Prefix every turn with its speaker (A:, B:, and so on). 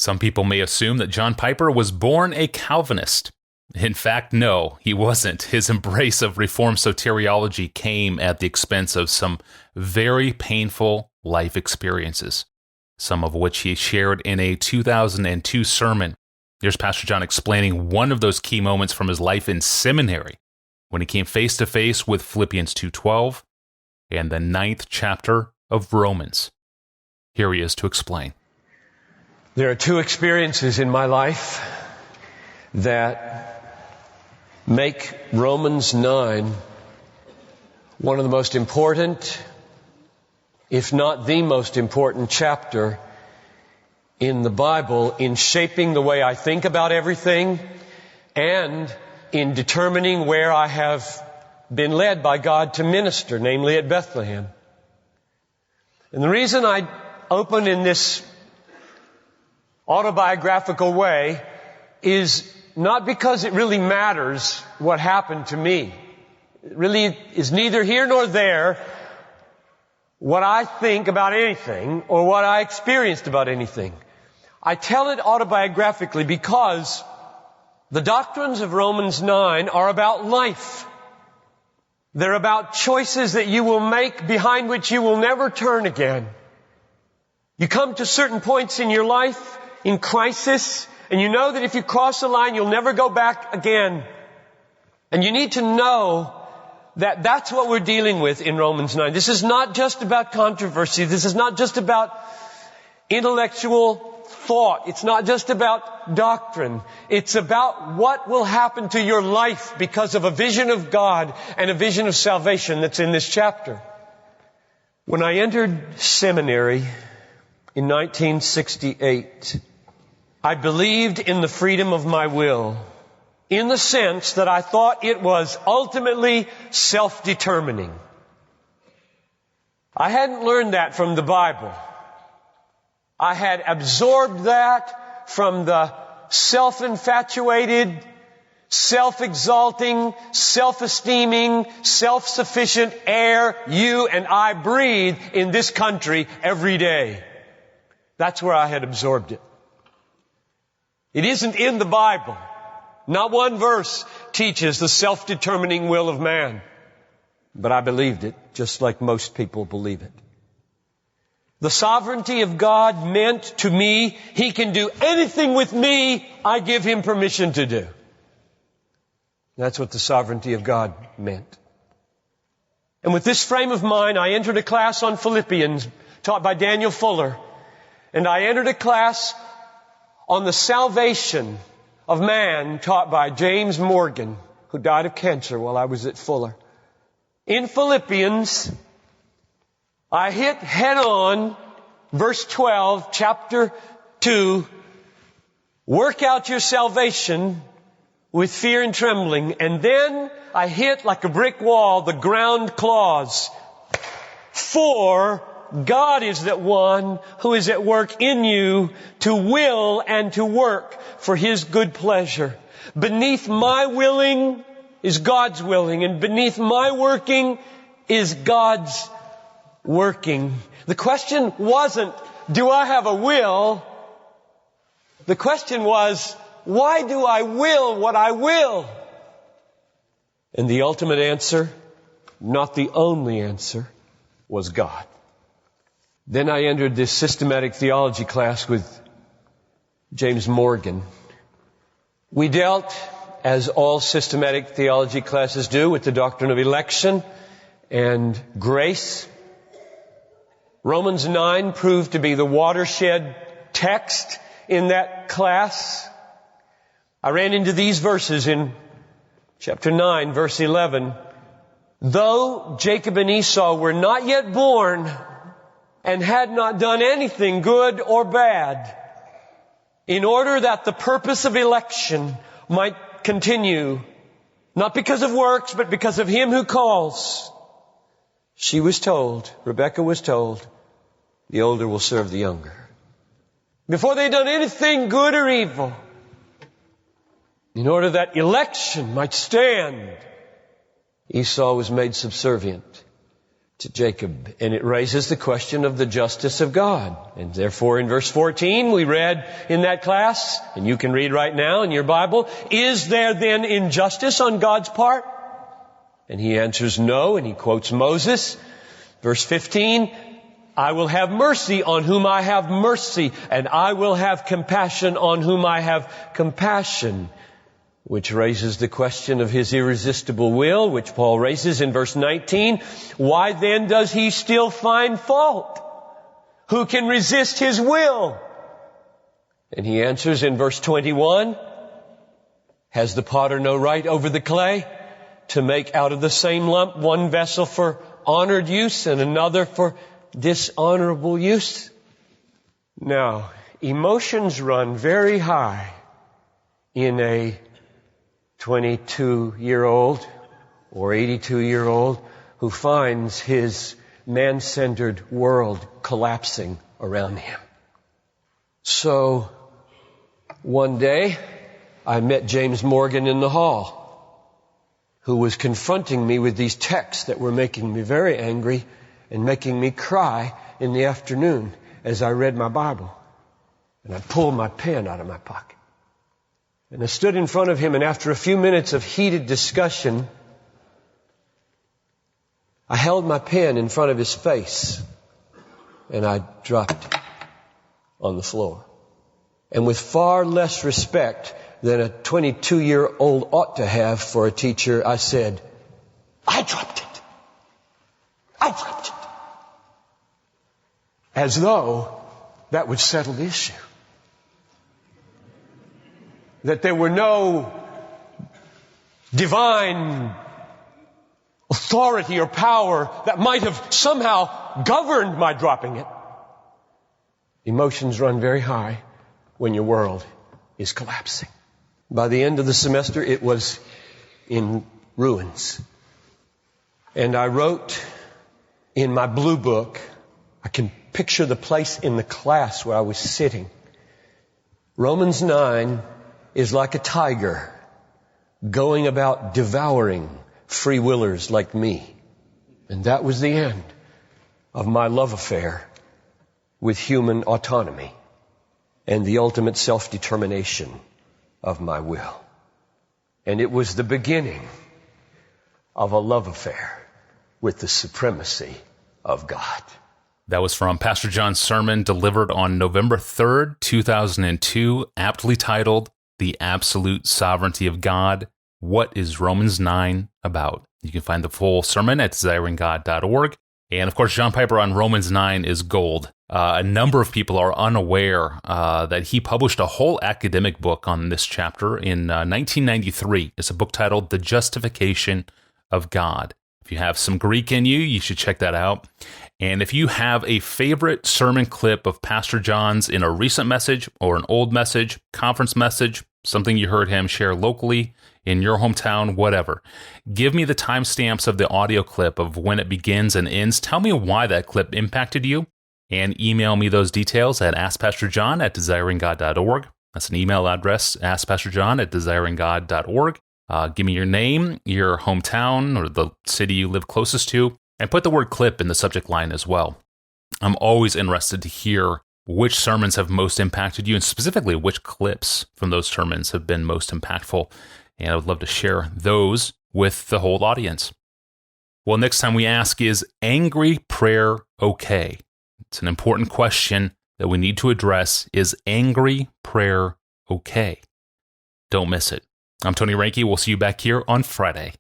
A: Some people may assume that John Piper was born a Calvinist. In fact, no, he wasn't. His embrace of Reformed soteriology came at the expense of some very painful life experiences, some of which he shared in a 2002 sermon. Here's Pastor John explaining one of those key moments from his life in seminary, when he came face to face with Philippians 2:12 and the 9th chapter of Romans. Here he is to explain.
B: There are two experiences in my life that make Romans 9 one of the most important, if not the most important chapter in the Bible in shaping the way I think about everything and in determining where I have been led by God to minister, namely at Bethlehem. And the reason I open in this autobiographical way is not because it really matters what happened to me. It really is neither here nor there what I think about anything or what I experienced about anything. I tell it autobiographically because the doctrines of Romans 9 are about life. They're about choices that you will make behind which you will never turn again. You come to certain points in your life, in crisis, and you know that if you cross the line, you'll never go back again. And you need to know that that's what we're dealing with in Romans 9. This is not just about controversy. This is not just about intellectual thought. It's not just about doctrine. It's about what will happen to your life because of a vision of God and a vision of salvation that's in this chapter. When I entered seminary in 1968, I believed in the freedom of my will, in the sense that I thought it was ultimately self-determining. I hadn't learned that from the Bible. I had absorbed that from the self-infatuated, self-exalting, self-esteeming, self-sufficient air you and I breathe in this country every day. That's where I had absorbed it. It isn't in the Bible. Not one verse teaches the self-determining will of man. But I believed it, just like most people believe it. The sovereignty of God meant to me, He can do anything with me I give Him permission to do. That's what the sovereignty of God meant. And with this frame of mind, I entered a class on Philippians taught by Daniel Fuller. And I entered a class on the salvation of man taught by James Morgan, who died of cancer while I was at Fuller. In Philippians, I hit head on verse 12, chapter 2, work out your salvation with fear and trembling. And then I hit like a brick wall the ground clause. For God is that one who is at work in you to will and to work for His good pleasure. Beneath my willing is God's willing, and beneath my working is God's working. The question wasn't, do I have a will? The question was, why do I will what I will? And the ultimate answer, not the only answer, was God. Then I entered this systematic theology class with James Morgan. We dealt, as all systematic theology classes do, with the doctrine of election and grace. Romans 9 proved to be the watershed text in that class. I ran into these verses in chapter 9, verse 11. Though Jacob and Esau were not yet born and had not done anything good or bad, in order that the purpose of election might continue, not because of works, but because of Him who calls, she was told, Rebekah was told, the older will serve the younger. Before they'd done anything good or evil, in order that election might stand, Esau was made subservient to Jacob. And it raises the question of the justice of God. And therefore in verse 14 we read in that class, and you can read right now in your Bible, is there then injustice on God's part? And he answers no, and he quotes Moses. Verse 15, I will have mercy on whom I have mercy, and I will have compassion on whom I have compassion. Which raises the question of his irresistible will, which Paul raises in verse 19. Why then does he still find fault? Who can resist his will? And he answers in verse 21, has the potter no right over the clay to make out of the same lump one vessel for honored use and another for dishonorable use? Now, emotions run very high in a 22-year-old or 82-year-old who finds his man-centered world collapsing around him. So, one day, I met James Morgan in the hall, who was confronting me with these texts that were making me very angry and making me cry in the afternoon as I read my Bible. And I pulled my pen out of my pocket. And I stood in front of him, and after a few minutes of heated discussion, I held my pen in front of his face, and I dropped it on the floor. And with far less respect than a 22-year-old ought to have for a teacher, I said, I dropped it. I dropped it. As though that would settle the issue. That there were no divine authority or power that might have somehow governed my dropping it. Emotions run very high when your world is collapsing. By the end of the semester, it was in ruins. And I wrote in my blue book, I can picture the place in the class where I was sitting. Romans 9 is like a tiger going about devouring free willers like me. And that was the end of my love affair with human autonomy and the ultimate self-determination of my will. And it was the beginning of a love affair with the supremacy of God.
A: That was from Pastor John's sermon delivered on November 3rd, 2002, aptly titled, The Absolute Sovereignty of God. What is Romans 9 about? You can find the full sermon at desiringgod.org. And of course, John Piper on Romans 9 is gold. A number of people are unaware that he published a whole academic book on this chapter in 1993. It's a book titled The Justification of God. If you have some Greek in you, you should check that out. And if you have a favorite sermon clip of Pastor John's in a recent message or an old message, conference message, something you heard him share locally, in your hometown, whatever, give me the timestamps of the audio clip of when it begins and ends. Tell me why that clip impacted you, and email me those details at askpastorjohn@desiringgod.org. That's an email address, askpastorjohn@desiringgod.org. Give me your name, your hometown, or the city you live closest to, and put the word clip in the subject line as well. I'm always interested to hear which sermons have most impacted you, and specifically which clips from those sermons have been most impactful. And I would love to share those with the whole audience. Well, next time we ask, is angry prayer okay? It's an important question that we need to address. Is angry prayer okay? Don't miss it. I'm Tony Reinke. We'll see you back here on Friday.